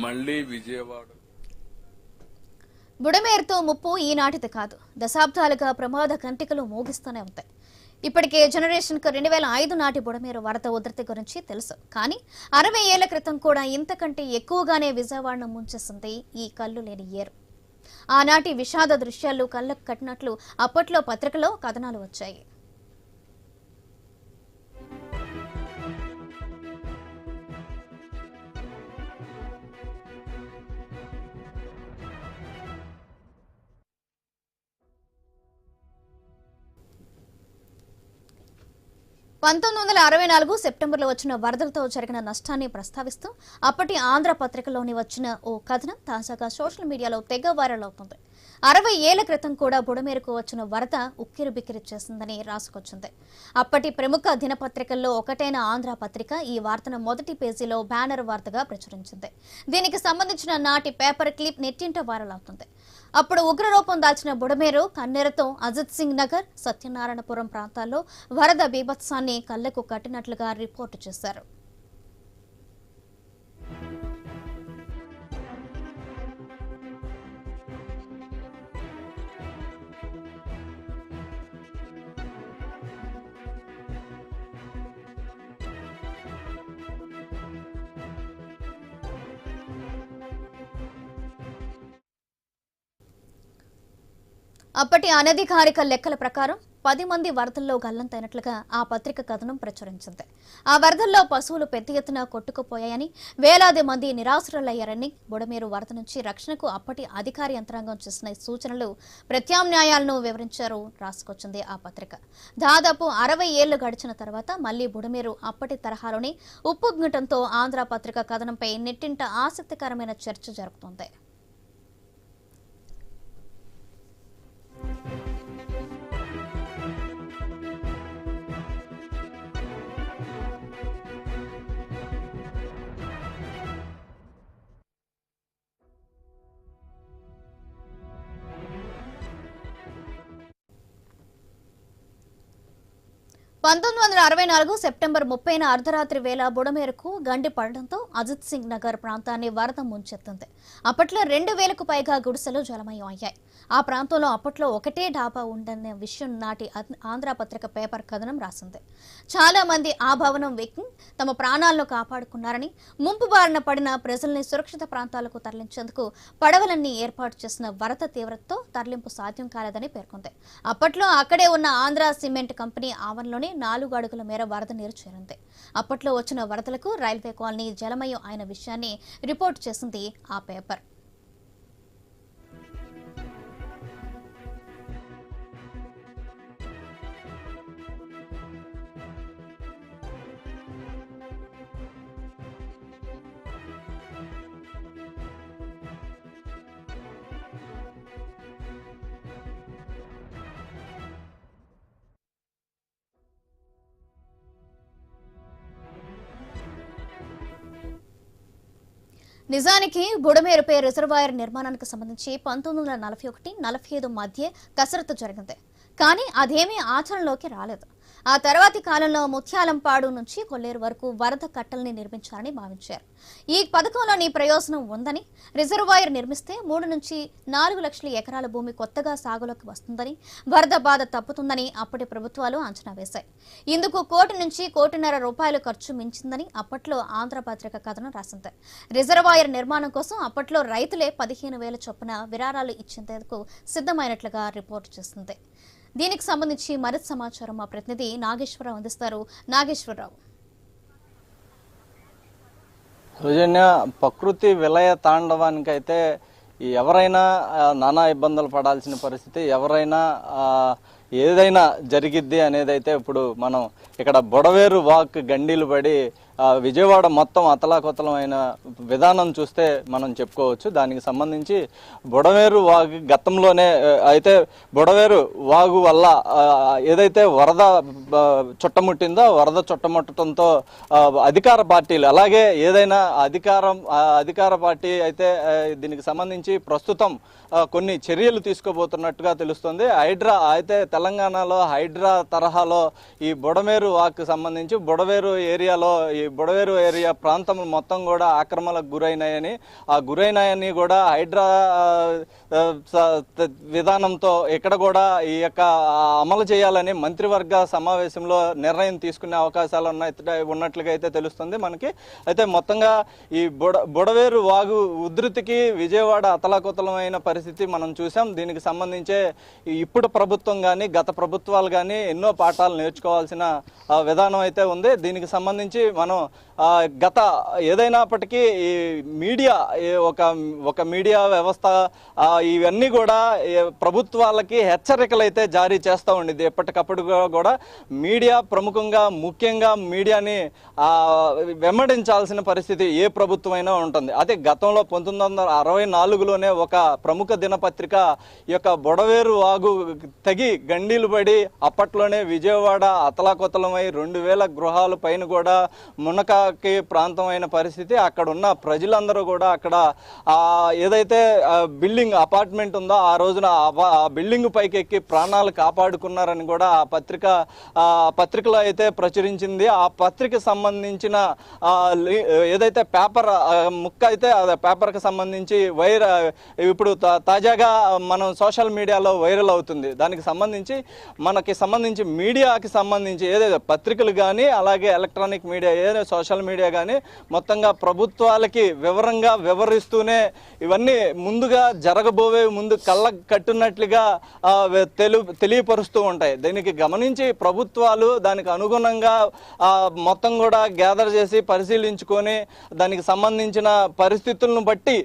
మళ్ళీ విజయవాడ బుడమేరుతో ముప్పు ఈనాటిది కాదు, దశాబ్దాలుగా ప్రమాద కంటికలు మోగిస్తూనే ఉంటాయి. ఇప్పటికే జనరేషన్కు 2005 నాటి బుడమేరు వరద ఉధృతి గురించి తెలుసు. కానీ 60 ఏళ్ల క్రితం కూడా ఇంతకంటే ఎక్కువగానే విజయవాడను ముంచేసింది ఈ కళ్ళు లేని ఏరు. ఆనాటి విషాద దృశ్యాలు కళ్ళకు కట్టినట్లు అప్పట్లో పత్రికలో కథనాలు వచ్చాయి. సెప్టెంబర్లో వచ్చిన వరదలతో జరిగిన నష్టాన్ని ప్రస్తావిస్తూ అప్పటి ఆంధ్ర పత్రికలోని వచ్చిన ఓ కథనం తాజాగా సోషల్ మీడియాలో తెగ వైరల్ అవుతుంది. 60 ఏళ్ల క్రితం కూడా బుడమేరుకు వచ్చిన వరద ఉక్కిరి బిక్కిరి చేసిందని రాసుకొచ్చింది. అప్పటి ప్రముఖ దినపత్రికల్లో ఒకటైన ఆంధ్ర పత్రిక ఈ వార్తను మొదటి పేజీలో బ్యానర్ వార్తగా ప్రచురించింది. దీనికి సంబంధించిన నాటి పేపర్ క్లిప్ నెట్టింట వైరల్ అవుతుంది. అప్పుడు ఉగ్రరూపం దాల్చిన బుడమేరు కన్నెరతో అజిత్ సింగ్ నగర్, సత్యనారాయణపురం ప్రాంతాల్లో వరద బీభత్సాన్ని కళ్లకు కట్టినట్లుగా రిపోర్టు చేశారు. అప్పటి అనధికారిక లెక్కల ప్రకారం 10 మంది వరదల్లో గల్లంతైనట్లుగా ఆ పత్రిక కథనం ప్రచురించింది. ఆ వరదల్లో పశువులు పెద్ద ఎత్తున కొట్టుకుపోయాయని, వేలాది మంది నిరాశ్రులయ్యారని, బుడమేరు వరద నుంచి రక్షణకు అప్పటి అధికార యంత్రాంగం చేసిన సూచనలు, ప్రత్యామ్నాయాలను వివరించారు రాసుకొచ్చింది ఆ పత్రిక. దాదాపు 60 ఏళ్లు గడిచిన తర్వాత మళ్లీ బుడమేరు అప్పటి తరహాలోనే ఉప్పొంగటంతో ఆంధ్ర పత్రిక కథనంపై నెట్టింట ఆసక్తికరమైన చర్చ జరుగుతోంది. సెప్టెంబర్ 30న అర్ధరాత్రి వేళ బుడమేరుకు గండి పడడంతో అజిత్ సింగ్ నగర్ ప్రాంతాన్ని వరద ముంచెత్తింది. అప్పట్లో 2000కు పైగా గుడిసెలు జలమయం అయ్యాయి. ఆ ప్రాంతంలో అప్పట్లో ఒకటే డాబా ఉందనే విషయం నాటి ఆంధ్ర పత్రిక పేపర్ కథనం రాసింది. చాలా మంది ఆ భవనం వెక్కి తమ ప్రాణాలను కాపాడుకున్నారని, ముంపు బారిన పడిన ప్రజల్ని సురక్షిత ప్రాంతాలకు తరలించేందుకు పడవలన్నీ ఏర్పాటు చేసిన వరద తీవ్రతతో తరలింపు సాధ్యం కాలేదని పేర్కొంది. అప్పట్లో అక్కడే ఉన్న ఆంధ్ర సిమెంట్ కంపెనీ ఆవరణలోనే 4 అడుగుల మేర వరద నీరు చేరింది. అప్పట్లో వచ్చిన వరదలకు రైల్వే కాలనీ జలమయం అయిన విషయాన్ని రిపోర్ట్ చేసింది ఆ పేపర్. నిజానికి బుడమేరుపై రిజర్వాయర్ నిర్మాణానికి సంబంధించి 1941-45 మధ్య కసరత్తు జరిగింది. కానీ అదేమీ ఆచరణలోకి రాలేదు. ఆ తర్వాతి కాలంలో ముత్యాలంపాడు నుంచి కొల్లేరు వరకు వరద కట్టల్ని నిర్మించాలని భావించారు. ఈ పథకంలోని ప్రయోజనం ఉందని, రిజర్వాయర్ నిర్మిస్తే 3 నుంచి 4 లక్షల ఎకరాల భూమి కొత్తగా సాగులోకి వస్తుందని, వరద బాధ తప్పుతుందని అప్పటి ప్రభుత్వాలు అంచనా వేశాయి. ఇందుకు 1 కోటి నుంచి 1.5 కోటి ఖర్చు మించిందని అప్పట్లో ఆంధ్ర పత్రిక కథనం రాసింది. రిజర్వాయర్ నిర్మాణం కోసం అప్పట్లో రైతులే 15,000 చొప్పున విరాళాలు ఇచ్చేందుకు సిద్ధమైనట్లుగా రిపోర్టు చేసింది. దీనికి సంబంధించి మరింత సమాచారం మా ప్రతినిధి నాగేశ్వరరావు అందిస్తారు. నాగేశ్వరరావు, సౌజన్య, ప్రకృతి విలయ తాండవానికైతే ఎవరైనా నానా ఇబ్బందులు పడాల్సిన పరిస్థితి, ఎవరైనా ఏదైనా జరిగిద్ది అనేది అయితే ఇప్పుడు మనం ఇక్కడ బుడవేరు వాక్ గండీలు పడి విజయవాడ మొత్తం అతలాకుతలమైన విధానం చూస్తే మనం చెప్పుకోవచ్చు. దానికి సంబంధించి బుడవేరు వాగు గతంలోనే అయితే బుడవేరు వాగు వల్ల ఏదైతే వరద చుట్టముట్టిందో, వరద చుట్టముట్టడంతో అధికార పార్టీలు, అలాగే ఏదైనా అధికార పార్టీ అయితే దీనికి సంబంధించి ప్రస్తుతం కొన్ని చర్యలు తీసుకోబోతున్నట్టుగా తెలుస్తుంది. హైడ్రా అయితే తెలంగాణలో హైడ్రా తరహాలో ఈ బుడమేరు వాక్ సంబంధించి బుడవేరు ఏరియాలో ఈ బుడవేరు ఏరియా ప్రాంతం మొత్తం కూడా ఆక్రమణకు గురైనాయని, ఆ గురైనాయని కూడా హైడ్రా విధానంతో ఇక్కడ కూడా ఈ యొక్క అమలు చేయాలని మంత్రివర్గ సమావేశంలో నిర్ణయం తీసుకునే అవకాశాలు ఉన్నట్లుగా అయితే తెలుస్తుంది మనకి. అయితే మొత్తంగా ఈ బుడవేరు వాగు ఉధృతికి విజయవాడ అతలాకుతలమైన పరిస్థితి మనం చూసాం. దీనికి సంబంధించే ఇప్పుడు ప్రభుత్వం కానీ గత ప్రభుత్వాలు కానీ ఎన్నో పాఠాలు నేర్చుకోవాల్సిన విధానం అయితే ఉంది. దీనికి సంబంధించి మనం గత ఏదైనప్పటికీ ఈ మీడియా ఒక మీడియా వ్యవస్థ ఇవన్నీ కూడా ప్రభుత్వాలకి హెచ్చరికలు అయితే జారీ చేస్తూ ఉండిద్ది. ఎప్పటికప్పుడు కూడా మీడియా ప్రముఖంగా ముఖ్యంగా మీడియాని వెంబడించాల్సిన పరిస్థితి ఏ ప్రభుత్వమైనా ఉంటుంది. అదే గతంలో 1964లోనే ఒక ప్రముఖ దినపత్రిక ఈ యొక్క బుడవేరు వాగు తెగి గండీలు పడి అప్పట్లోనే విజయవాడ అతలాకుతలమై 2000 గృహాల పైన కూడా మునకకి ప్రాంతం అయిన పరిస్థితి. అక్కడ ఉన్న ప్రజలందరూ కూడా అక్కడ ఏదైతే బిల్డింగ్ అపార్ట్మెంట్ ఉందో ఆ రోజున ఆ బిల్డింగ్ పైకి ఎక్కి ప్రాణాలు కాపాడుకున్నారని కూడా ఆ పత్రికలో అయితే ప్రచురించింది. ఆ పత్రిక సంబంధించిన ఏదైతే పేపర్ ముక్క అయితే పేపర్కి సంబంధించి ఇప్పుడు తాజాగా మనం సోషల్ మీడియాలో వైరల్ అవుతుంది. దానికి సంబంధించి మీడియాకి సంబంధించి ఏదైతే పత్రికలు కానీ అలాగే ఎలక్ట్రానిక్ మీడియా ఏదైనా సోషల్ మీడియా కానీ మొత్తంగా ప్రభుత్వాలకి వివరంగా వివరిస్తూనే ఇవన్నీ ముందుగా జరగబోవే ముందు కళ్ళ కట్టున్నట్లుగా తెలియపరుస్తూ ఉంటాయి. దీనికి గమనించి ప్రభుత్వాలు దానికి అనుగుణంగా మొత్తం కూడా గ్యాదర్ చేసి పరిశీలించుకొని దానికి సంబంధించిన పరిస్థితులను బట్టి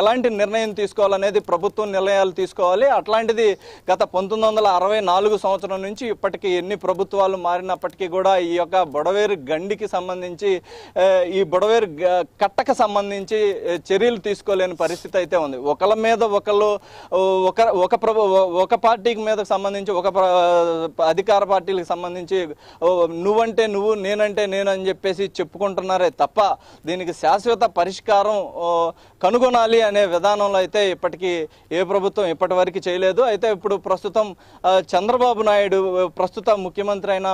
ఎలాంటి నిర్ణయం తీసుకోవాలనేది ప్రభుత్వం నిర్ణయాలు తీసుకోవాలి. అట్లాంటిది గత 1964 సంవత్సరం నుంచి ఇప్పటికీ ఎన్ని ప్రభుత్వాలు మారినప్పటికీ కూడా ఈ యొక్క బుడవేరు గండికి సంబంధించి ఈ బుడవేరు కట్టకు సంబంధించి చర్యలు తీసుకోలేని పరిస్థితి అయితే ఉంది. ఒకళ్ళ మీద ఒకళ్ళు ఒక పార్టీకి మీద సంబంధించి ఒక అధికార పార్టీలకు సంబంధించి నువ్వంటే నువ్వు నేనంటే నేను అని చెప్పేసి చెప్పుకుంటున్నారే తప్ప దీనికి శాశ్వత పరిష్కారం కనుగొనాలి అనే విధానంలో అయితే ఇప్పటికీ ఏ ప్రభుత్వం ఇప్పటి వరకు చేయలేదు. అయితే ఇప్పుడు ప్రస్తుతం చంద్రబాబు నాయుడు ప్రస్తుత ముఖ్యమంత్రి అయిన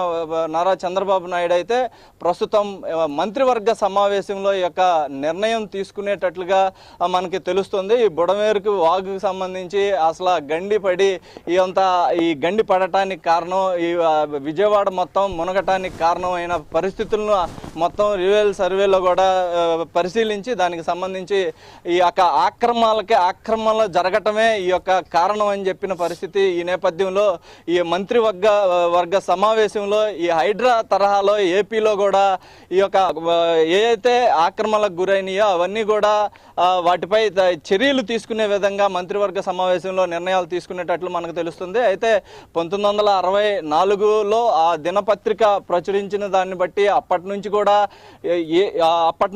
నారా చంద్రబాబు నాయుడు అయితే ప్రస్తుతం మంత్రివర్గ సమావేశంలో ఈ యొక్క నిర్ణయం తీసుకునేటట్లుగా మనకి తెలుస్తుంది. ఈ బుడమేరుకు వాగుకు సంబంధించి అసలు గండి పడి ఈ గండి పడటానికి కారణం ఈ విజయవాడ మొత్తం మునగటానికి కారణమైన పరిస్థితులను మొత్తం రివెల్ సర్వేలో కూడా పరిశీలించి దానికి సంబంధించి ఈ యొక్క ఆక్రమణలు జరగటమే ఈ యొక్క కారణం అని చెప్పిన పరిస్థితి. ఈ నేపథ్యంలో ఈ మంత్రివర్గ సమావేశంలో ఈ హైడ్రా తరహాలో ఏపీలో కూడా ఈ యొక్క ఏదైతే ఆక్రమణలకు గురైనాయో అవన్నీ కూడా వాటిపై చర్యలు తీసుకునే విధంగా మంత్రివర్గ సమావేశంలో నిర్ణయాలు తీసుకునేటట్లు మనకు తెలుస్తుంది. అయితే 1964లో ఆ దినపత్రిక ప్రచురించిన దాన్ని బట్టి అప్పటి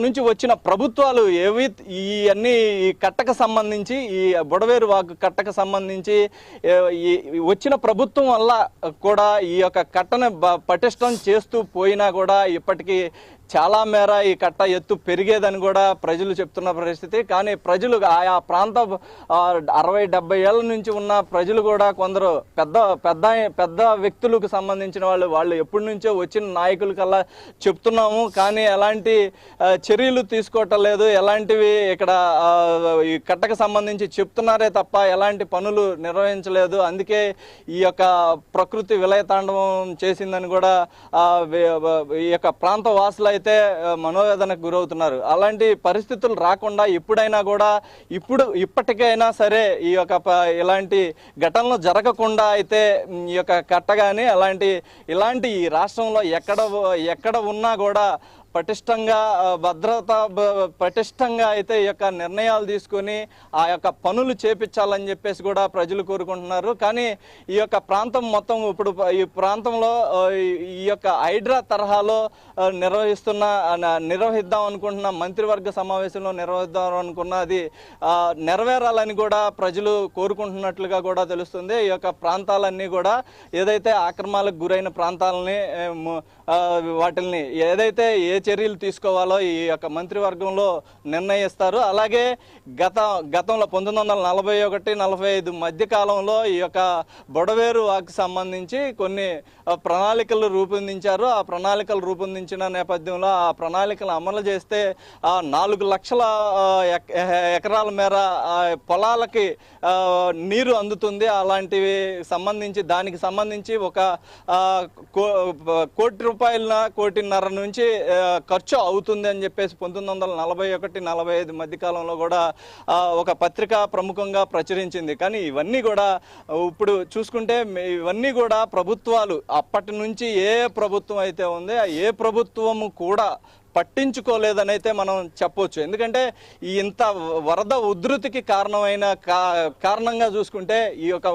నుంచి వచ్చిన ప్రభుత్వాలు ఇవన్నీ ఈ కట్టకు సంబంధించి ఈ బుడవేరు వాగు కట్టకు సంబంధించి వచ్చిన ప్రభుత్వం వల్ల కూడా ఈ యొక్క కట్టను పటిష్టం చేస్తూ పోయినా కూడా ఇప్పటికీ చాలా మేర ఈ కట్ట ఎత్తు పెరిగేదని కూడా ప్రజలు చెప్తున్న పరిస్థితి. కానీ ప్రజలు ఆయా ప్రాంత 60-70 ఏళ్ల నుంచి ఉన్న ప్రజలు కూడా కొందరు పెద్ద వ్యక్తులకు సంబంధించిన వాళ్ళు ఎప్పటి నుంచో వచ్చిన నాయకుల కల్లా చెప్తున్నాము, కానీ ఎలాంటి చర్యలు తీసుకోవటం లేదు, ఎలాంటివి ఇక్కడ ఈ కట్టకు సంబంధించి చెప్తున్నారే తప్ప ఎలాంటి పనులు నిర్వహించలేదు. అందుకే ఈ యొక్క ప్రకృతి విలయతాండవం చేసిందని కూడా ఈ యొక్క ప్రాంత వాసులు అయితే మనోవేదనకు గురవుతున్నారు. అలాంటి పరిస్థితులు రాకుండా ఎప్పుడైనా కూడా ఇప్పటికైనా సరే ఈ యొక్క ఇలాంటి ఘటనలు జరగకుండా అయితే ఈ యొక్క కట్ట కానీ ఇలాంటి ఈ రాష్ట్రంలో ఎక్కడ ఉన్నా కూడా పటిష్టంగా అయితే ఈ యొక్క నిర్ణయాలు తీసుకొని ఆ యొక్క పనులు చేపించాలని చెప్పేసి కూడా ప్రజలు కోరుకుంటున్నారు. కానీ ఈ యొక్క ప్రాంతం మొత్తం ఇప్పుడు ఈ ప్రాంతంలో ఈ యొక్క హైడ్రా తరహాలో నిర్వహిద్దాం అనుకుంటున్న మంత్రివర్గ సమావేశంలో నిర్వహిద్దాం అనుకున్నది నెరవేరాలని కూడా ప్రజలు కోరుకుంటున్నట్లుగా కూడా తెలుస్తుంది. ఈ యొక్క ప్రాంతాలన్నీ కూడా ఏదైతే ఆక్రమణలకు గురైన ప్రాంతాలని వాటిని ఏదైతే ఏ చర్యలు తీసుకోవాలో ఈ యొక్క మంత్రివర్గంలో నిర్ణయిస్తారు. అలాగే గతంలో 1941-45 మధ్య కాలంలో ఈ యొక్క బొడవేరు వాకు సంబంధించి కొన్ని ప్రణాళికలు రూపొందించారు. ఆ ప్రణాళికలు రూపొందించిన నేపథ్యంలో ఆ ప్రణాళికలు అమలు చేస్తే 4 లక్షల ఎకరాల మేర పొలాలకి నీరు అందుతుంది. అలాంటివి దానికి సంబంధించి ఒక ₹1.5 కోటి నుంచి ఖర్చు అవుతుంది అని చెప్పేసి 1941-45 మధ్య కాలంలో కూడా ఒక పత్రిక ప్రముఖంగా ప్రచురించింది. కానీ ఇవన్నీ కూడా ఇప్పుడు చూసుకుంటే ఇవన్నీ కూడా ప్రభుత్వాలు అప్పటి నుంచి ఏ ప్రభుత్వం అయితే ఉందో ఏ ప్రభుత్వము కూడా పట్టించుకోలేదని అయితే మనం చెప్పొచ్చు. ఎందుకంటే ఈ ఇంత వరద ఉధృతికి కారణంగా చూసుకుంటే ఈ యొక్క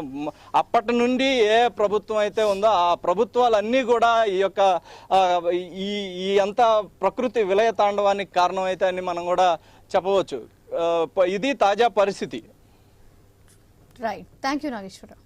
అప్పటి నుండి ఏ ప్రభుత్వం అయితే ఉందో ఆ ప్రభుత్వాలన్నీ కూడా ఈ యొక్క ఈ అంత ప్రకృతి విలయ తాండవానికి కారణం అయితే అని మనం కూడా చెప్పవచ్చు. ఇది తాజా పరిస్థితి. Right, thank you Nageswararao.